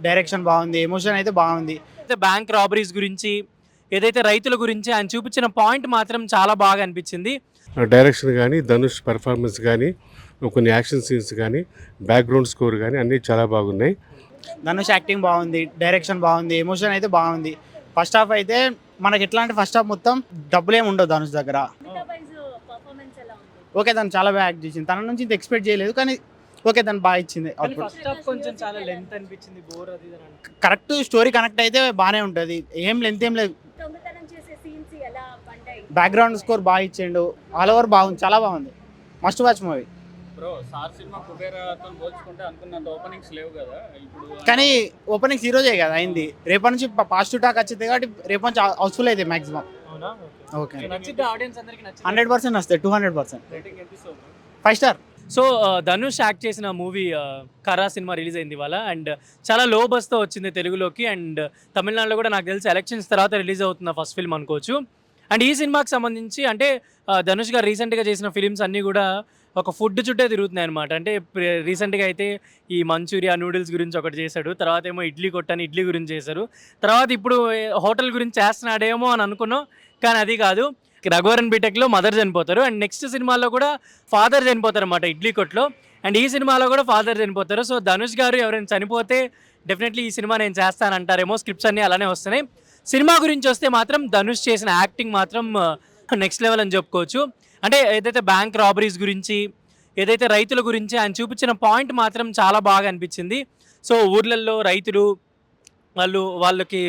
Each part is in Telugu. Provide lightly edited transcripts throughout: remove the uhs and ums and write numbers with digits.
డైరెక్షన్ బాగుంది, ఎమోషన్ అయితే బాగుంది. అయితే బ్యాంక్ రాబరీస్ గురించి, ఏదైతే రైతుల గురించి ఆయన చూపించిన పాయింట్ మాత్రం చాలా బాగా అనిపించింది. డైరెక్షన్ కానీ, ధనుష్ పెర్ఫార్మెన్స్ కానీ, కొన్ని యాక్షన్ సీన్స్ కానీ, బ్యాక్గ్రౌండ్ స్కోర్ కానీ అన్నీ చాలా బాగున్నాయి. ధనుష్ యాక్టింగ్ బాగుంది, డైరెక్షన్ బాగుంది, ఎమోషన్ అయితే బాగుంది. ఫస్ట్ హాఫ్ అయితే మనకి ఎట్లా అంటే ఫస్ట్ హాఫ్ మొత్తం డబ్బులేం ఉండవు ధనుష్ దగ్గర. ఓకే, తను చాలా బాగా యాక్ట్ చేసింది. తన నుంచి ఇంత ఎక్స్పెక్ట్ చేయలేదు, కానీ ఓకే తను బాగా ఇచ్చింది. ఫస్ట్ హాఫ్ కొంచెం చాలా లెంత్ అనిపించింది, బోర్ అది ఇది అని. కరెక్ట్ స్టోరీ కనెక్ట్ అయితే బాగానే ఉంటుంది, ఏం లెంత్ ఏం లేదు. బ్యాక్గ్రౌండ్ స్కోర్ బాగా ఇచ్చిండు, ఆల్ ఓవర్ బాగుంది, చాలా బాగుంది. Must watch movie. Bro sir cinema కుబేరాతో పోల్చుకుంటే అనుకున్నంత ఓపెనింగ్స్ లేవు కదా ఇప్పుడు. కానీ ఓపెనింగ్స్ ఈ రోజే కదా అయింది, రేపటి నుంచి పాజిటివ్ టాక్ వచ్చింది కాబట్టి రేపటి నుంచి హౌస్ఫుల్ అయితే మాక్సిమం. ఓకే, నచ్చితే ఆడియన్స్ అందరికి నచ్చింది. 100% వస్తాయి, 200%. రేటింగ్ ఎంత ఇస్తావు? 5 స్టార్. సో ధనుష్ యాక్ట్ చేసిన మూవీ కరా సినిమా రిలీజ్ అయింది ఇవాళ, అండ్ చాలా లో బస్తో వచ్చింది తెలుగులోకి, అండ్ తమిళనాడులో కూడా నాకు తెలిసి ఎలక్షన్స్ తర్వాత రిలీజ్ అవుతున్న ఫస్ట్ ఫిల్మ్ అనుకోవచ్చు. అండ్ ఈ సినిమాకి సంబంధించి అంటే ధనుష్ గారు రీసెంట్గా చేసిన ఫిలిమ్స్ అన్నీ కూడా ఒక ఫుడ్ చుట్టే తిరుగుతున్నాయి అనమాట. అంటే రీసెంట్గా అయితే ఈ మంచూరియా నూడిల్స్ గురించి ఒకటి చేశాడు, తర్వాత ఏమో ఇడ్లీ కొట్టని ఇడ్లీ గురించి చేశారు, తర్వాత ఇప్పుడు హోటల్ గురించి చేస్తున్నాడేమో అని అనుకున్నాం, కానీ అది కాదు. రఘువరన్ బీటెక్లో మదర్ చనిపోతారు, అండ్ నెక్స్ట్ సినిమాలో కూడా ఫాదర్ చనిపోతారు అనమాట ఇడ్లీ కొట్లో, అండ్ ఈ సినిమాలో కూడా ఫాదర్ చనిపోతారు. సో ధనుష్ గారు ఎవరైనా చనిపోతే డెఫినెట్లీ ఈ సినిమా నేను చేస్తానంటారేమో, స్క్రిప్ట్స్ అన్నీ అలానే వస్తున్నాయి. సినిమా గురించి వస్తే మాత్రం ధనుష్ చేసిన యాక్టింగ్ మాత్రం నెక్స్ట్ లెవెల్ అని చెప్పుకోవచ్చు. అంటే ఏదైతే బ్యాంక్ రాబరీస్ గురించి, ఏదైతే రైతుల గురించి ఆయన చూపించిన పాయింట్ మాత్రం చాలా బాగా అనిపించింది. సో ఊర్లలో రైతులు వాళ్ళకి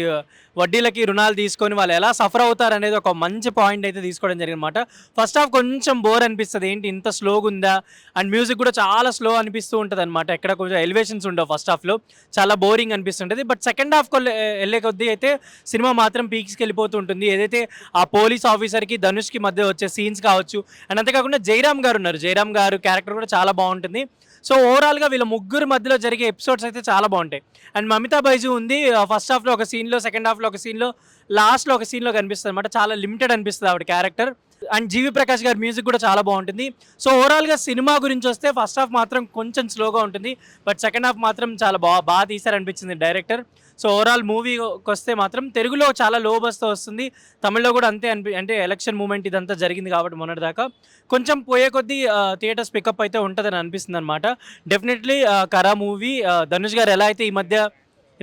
వడ్డీలకి రుణాలు తీసుకొని వాళ్ళు ఎలా సఫర్ అవుతారు అనేది ఒక మంచి పాయింట్ అయితే తీసుకోవడం జరిగింది అనమాట. ఫస్ట్ హాఫ్ కొంచెం బోర్ అనిపిస్తుంది, ఏంటి ఇంత స్లోగా ఉందా, అండ్ మ్యూజిక్ కూడా చాలా స్లో అనిపిస్తూ ఉంటుంది అనమాట. ఎక్కడ కొంచెం ఎలివేషన్స్ ఉండవు ఫస్ట్ హాఫ్లో, చాలా బోరింగ్ అనిపిస్తుంటుంది. బట్ సెకండ్ హాఫ్కి వెళ్ళే కొద్దీ అయితే సినిమా మాత్రం పీక్స్కి వెళ్ళిపోతూ ఉంటుంది. ఏదైతే ఆ పోలీస్ ఆఫీసర్కి ధనుష్కి మధ్య వచ్చే సీన్స్ కావచ్చు, అండ్ అంతేకాకుండా జయరామ్ గారు ఉన్నారు, జయరామ్ గారు క్యారెక్టర్ కూడా చాలా బాగుంటుంది. సో ఓవరాల్గా వీళ్ళ ముగ్గురు మధ్యలో జరిగే ఎపిసోడ్స్ అయితే చాలా బాగుంటాయి. అండ్ మమితా బైజు ఉంది ఫస్ట్ హాఫ్లో ఒక సీన్లో, సెకండ్ హాఫ్లో ఒక సీన్లో, లాస్ట్లో ఒక సీన్లో కనిపిస్తుంది అనమాట. చాలా లిమిటెడ్ అనిపిస్తుంది ఆవిడ క్యారెక్టర్. అండ్ జీవి ప్రకాష్ గారి మ్యూజిక్ కూడా చాలా బాగుంటుంది. సో ఓవరాల్గా సినిమా గురించి వస్తే ఫస్ట్ హాఫ్ మాత్రం కొంచెం స్లోగా ఉంటుంది, బట్ సెకండ్ హాఫ్ మాత్రం చాలా బాగా తీశారనిపించింది డైరెక్టర్. సో ఓవరాల్ మూవీకి వస్తే మాత్రం తెలుగులో చాలా లో బస్తో వస్తుంది, తమిళ్లో కూడా అంతే అంటే ఎలక్షన్ మూమెంట్ ఇదంతా జరిగింది కాబట్టి మొన్నటిదాకా కొంచెం పోయే కొద్దీ థియేటర్స్ పికప్ అయితే ఉంటుందని అనిపిస్తుంది అనమాట. డెఫినెట్లీ కరా మూవీ ధనుష్ గారు ఎలా అయితే ఈ మధ్య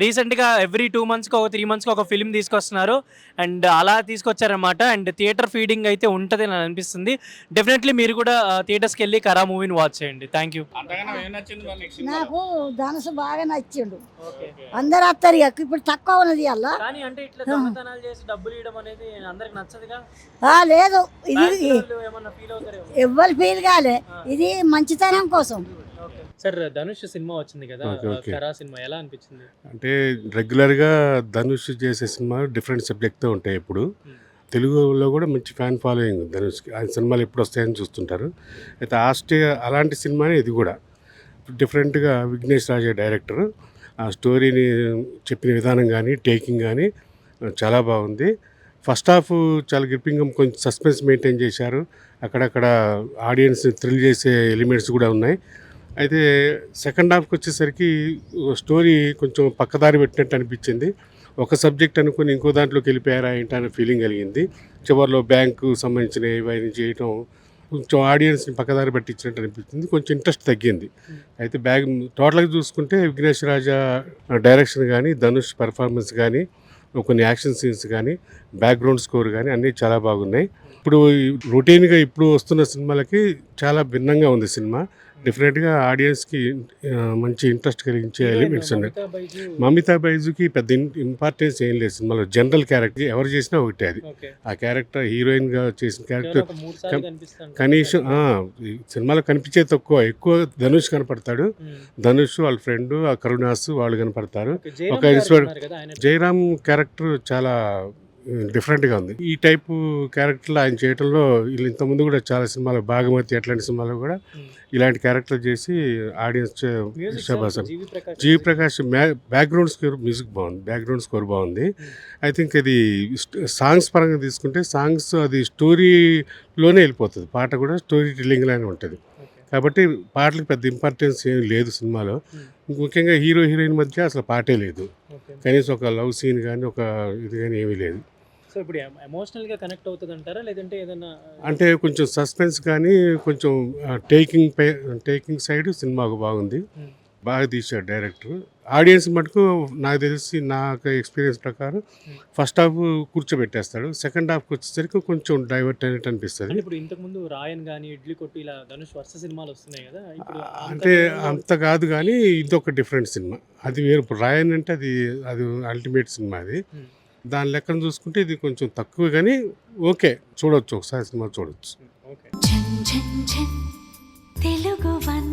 రీసెంట్గా ఎవ్రీ 2 మంత్స్కి ఒక 3 మంత్స్కి ఒక ఫిల్మ్ తీసుకొస్తున్నారు, అండ్ అలా తీసుకొచ్చారనమాట. అండ్ థియేటర్ ఫీడింగ్ అయితే ఉంటుంది అని అనిపిస్తుంది. డెఫినెట్లీ మీరు కూడా థియేటర్స్కి వెళ్ళి కరా మూవీని వాచ్ చేయండి. Thank you. అంతగానో ఏం నచ్చింది మరి నెక్స్ట్ నాకు ధనుష్ బాగా నచ్చిండు. అందరు వస్తారు ఇక, ఇప్పుడు తక్కువ ఉన్నది అలా. కానీ అంటే ఇట్లా దొంగతనాలు చేసి డబ్బులు ఇవ్వడం అనేది అందరికి నచ్చదుగా. లేదు, ఇది ఏమన్నా ఫీల్ అవుతారేమో. ఎవ్వరు ఫీల్ కాలే, ఇది మంచితనం కోసం. సార్ ధనుష్ సినిమా వచ్చింది కదా, ఓకే. కరా సినిమా ఎలా అనిపించింది? అంటే రెగ్యులర్గా ధనుష్ చేసే సినిమా డిఫరెంట్ సబ్జెక్ట్తో ఉంటాయి. ఇప్పుడు తెలుగులో కూడా మంచి ఫ్యాన్ ఫాలోయింగ్ ఉంది ధనుష్కి. ఆయన సినిమాలు ఎప్పుడు వస్తాయని చూస్తుంటారు. అయితే అలాంటి సినిమానే ఇది కూడా. డిఫరెంట్గా విఘ్నేష్ రాజే డైరెక్టర్, ఆ స్టోరీని చెప్పిన విధానం కానీ, టేకింగ్ కానీ చాలా బాగుంది. ఫస్ట్ హాఫ్ చాలా గ్రిప్పింగ్, కొంచెం సస్పెన్స్ మెయింటైన్ చేశారు. అక్కడక్కడ ఆడియన్స్ థ్రిల్ చేసే ఎలిమెంట్స్ కూడా ఉన్నాయి. అయితే సెకండ్ హాఫ్కి వచ్చేసరికి స్టోరీ కొంచెం పక్కదారి పెట్టినట్టు అనిపించింది. ఒక సబ్జెక్ట్ అనుకుని ఇంకో దాంట్లోకి వెళ్ళిపోయారా ఏంటి అనే ఫీలింగ్ కలిగింది. చివరిలో బ్యాంకు సంబంధించిన ఇవన్నీ చేయటం కొంచెం ఆడియన్స్ని పక్కదారి పట్టించినట్టు అనిపించింది. కొంచెం ఇంట్రెస్ట్ తగ్గింది. అయితే టోటల్గా చూసుకుంటే విఘ్నేష్ రాజా డైరెక్షన్ కానీ, ధనుష్ పెర్ఫార్మెన్స్ కానీ, కొన్ని యాక్షన్ సీన్స్ కానీ, బ్యాక్గ్రౌండ్ స్కోర్ కానీ అన్నీ చాలా బాగున్నాయి. ఇప్పుడు రొటీన్గా ఇప్పుడు వస్తున్న సినిమాలకి చాలా భిన్నంగా ఉంది సినిమా. డెఫినెట్గా ఆడియన్స్కి మంచి ఇంట్రెస్ట్ కలిగించే ఎలిమెంట్స్ ఉన్నాయి. మమితా బైజుకి పెద్ద ఇంపార్టెన్స్ ఏం లేదు సినిమాలో. జనరల్ క్యారెక్టర్ ఎవరు చేసినా ఒకటే, అది ఆ క్యారెక్టర్ హీరోయిన్గా చేసిన క్యారెక్టర్ కనీసం సినిమాలో కనిపించేది తక్కువ, ఎక్కువ ధనుష్ కనపడతాడు. ధనుష్ వాళ్ళ ఫ్రెండ్ ఆ కరుణాస్ వాళ్ళు కనపడతారు. ఒక జయరామ్ క్యారెక్టర్ చాలా డిఫరెంట్గా ఉంది. ఈ టైపు క్యారెక్టర్లు ఆయన చేయడంలో వీళ్ళు ఇంతకుముందు కూడా చాలా సినిమాలు, భాగమతి అట్లాంటి సినిమాలు కూడా ఇలాంటి క్యారెక్టర్ చేసి ఆడియన్స్ ఇష్టపడతారు. జీవి ప్రకాష్ బ్యాక్గ్రౌండ్ స్కోర్, మ్యూజిక్ బాగుంది, బ్యాక్గ్రౌండ్ స్కోర్ బాగుంది. ఐ థింక్ ఇది సాంగ్స్ పరంగా తీసుకుంటే సాంగ్స్ అది స్టోరీలోనే వెళ్ళిపోతుంది, పాట కూడా స్టోరీ టెల్లింగ్ లానే ఉంటుంది. కాబట్టి పాటలకు పెద్ద ఇంపార్టెన్స్ ఏం లేదు సినిమాలో. ముఖ్యంగా హీరో హీరోయిన్ మధ్య అసలు పాటే లేదు, ఓకే. కనీసం ఒక లవ్ సీన్ కానీ ఒక ఇది కానీ ఏమీ లేదు. సో ఇప్పుడు ఎమోషనల్గా కనెక్ట్ అవుతుంది అంటారా, లేదంటే ఏదైనా అంటే కొంచెం సస్పెన్స్ కానీ కొంచెం టేకింగ్ సైడ్ సినిమాకు బాగుంది, బాగా తీశాడు డైరెక్టర్. ఆడియన్స్ మటుకు నాకు తెలిసి నాకు ఎక్స్పీరియన్స్ ప్రకారం ఫస్ట్ హాఫ్ కూర్చోబెట్టేస్తాడు, సెకండ్ హాఫ్కి వచ్చేసరికి కొంచెం డైవర్ట్ అయినట్టు అనిపిస్తుంది. అంటే ఇప్పుడు ఇంతకుముందు రాయన్ కానీ ఇడ్లీ కొట్టు ఇలా ధనుష్ వరుస సినిమాలు వస్తున్నాయి కదా, ఇప్పుడు అంటే అంత కాదు కానీ ఇదొక డిఫరెంట్ సినిమా, అది వేరు. ఇప్పుడు రాయన్ అంటే అది అది అల్టిమేట్ సినిమా, అది దాని లెక్కన చూసుకుంటే ఇది కొంచెం తక్కువ కానీ ఓకే, చూడొచ్చు, ఒకసారి సినిమా చూడొచ్చు. ఓకే. ఝన్ ఝన్ ఝన్ తెలుగు వన్